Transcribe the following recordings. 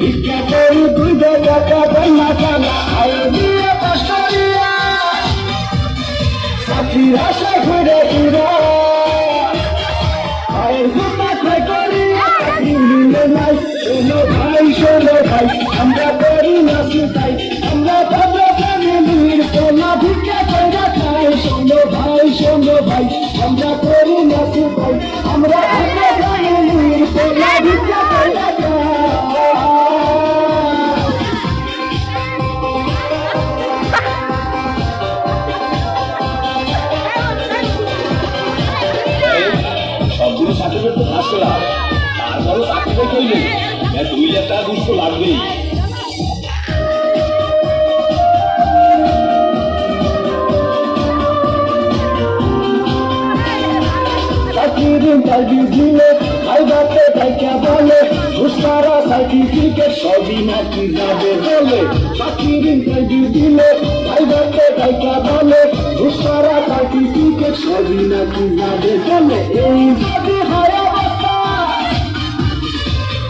ভিক্ষা করি 2 টাকা বন্যা চালা আয় দিয়ে কষ্টরিয়া চাকরির আশা ঘুরে ফিরা আয় জুতা খাই করি চাকরি মিলে নাই শোনো ভাই আমরা করি না চিন্তাই আমরা ভালো ফ্যামিলির পোলা ভিক্ষা কইরা খাই শোনো ভাই আমরা করি না চিন্তাই আমরা ভালো ফ্যামিলির পোলা ভিক্ষা কইরা সবগুলো সার্টিফিকেট তো পাস করা হবে তারপরও চাকরিটা করলে 2 লাখ টাকা ঘুষ তো লাগবেই চাকরির ইন্টারভিউ দিলে ভাই বাপে ভাইকা বলে ঘুষ ছাড়া সার্টিফিকেট সবই নাকি যাবে বলে চাকরির ইন্টারভিউ দিলে ভাই বাপে ভাইকা বলে ঘুষ ছাড়া সার্টিফিকেট সবই নাকি যাবে বলে এই যদি হয় অবস্থা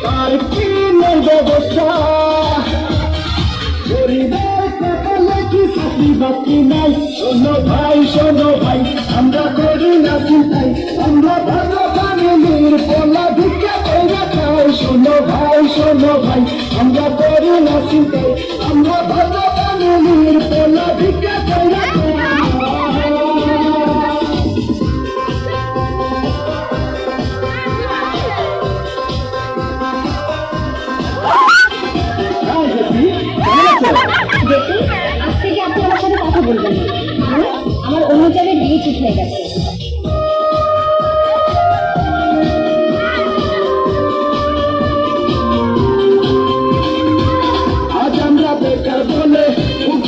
তার কি ব্যবস্থা গরিবের কপালে কি চাকরি বাকরি নাই শোনো ভাই আমরা করি না চিন্তাই আমরা ভালো ফ্যামিলির পোলা ভিক্ষা কইরা খাই শোনো ভাই আমরা করি না চিন্তাই আমরা ভালো ফ্যামিলির পোলা ভিক্ষা কইরা দেখুন আজ থেকে আপনি আমার সাথে কথা বলবেন না আমার অন্য জায়গায় বিয়ে ঠিক হয়ে গেছে আজ আমরা বেকার বলে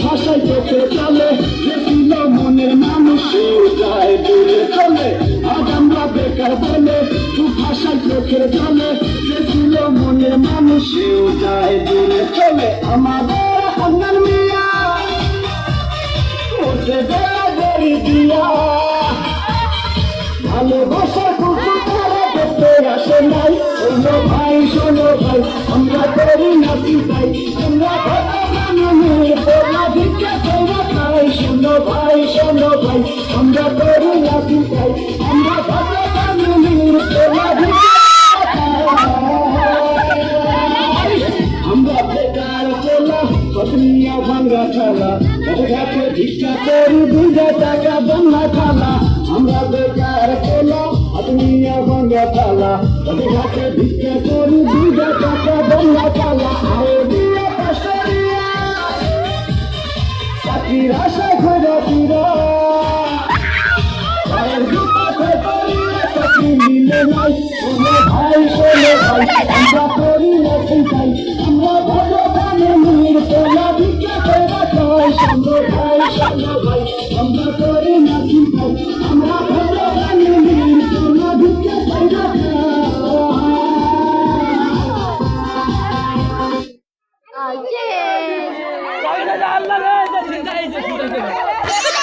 ভাষায় চোখে চলে যে ছিল মনের মানুষ যায় দূরে চলে আজ আমরা বেকার বলে ভাষায় চোখে চলে যে ছিল মনের মানুষ যায় দূরে চলে আমাদের হান্নান মিয়া ওসে বেড়ি দিয়া ভালোবাসা কুকুর তারা করতে আসে নাই শোনো ভাই আমরা করি না চিন্তাই আমরা ভালো মানুষের পোলা ভিক্ষা কইরা খাই শোনো ভাই আমরা করি না চিন্তাই আমরা ভালো মানুষের পোলা ভিক্ষা আমরা বেকার পোলা কতনিয়া ভাঙ্গা খালা ঘাটে ভিক্ষা করি 2 টাকা বন্যা খালা আমরা বেকার পোলা কতনিয়া ভাঙ্গা খালা ঘাটে ভিক্ষা করি 2 টাকা বন্যা খালা আয় দিয়ে কষ্টরিয়া চাকরির আশা ঘুরে ফিরা আয়ের জুতা খাই করি চাকরি মিলে নাই শোনো ভাই আমরা করি না চিন্তাই আমরা ভালো ফ্যামিলির পোলা ভিক্ষা কইরা খাই শোনো ভাই আমরা করি না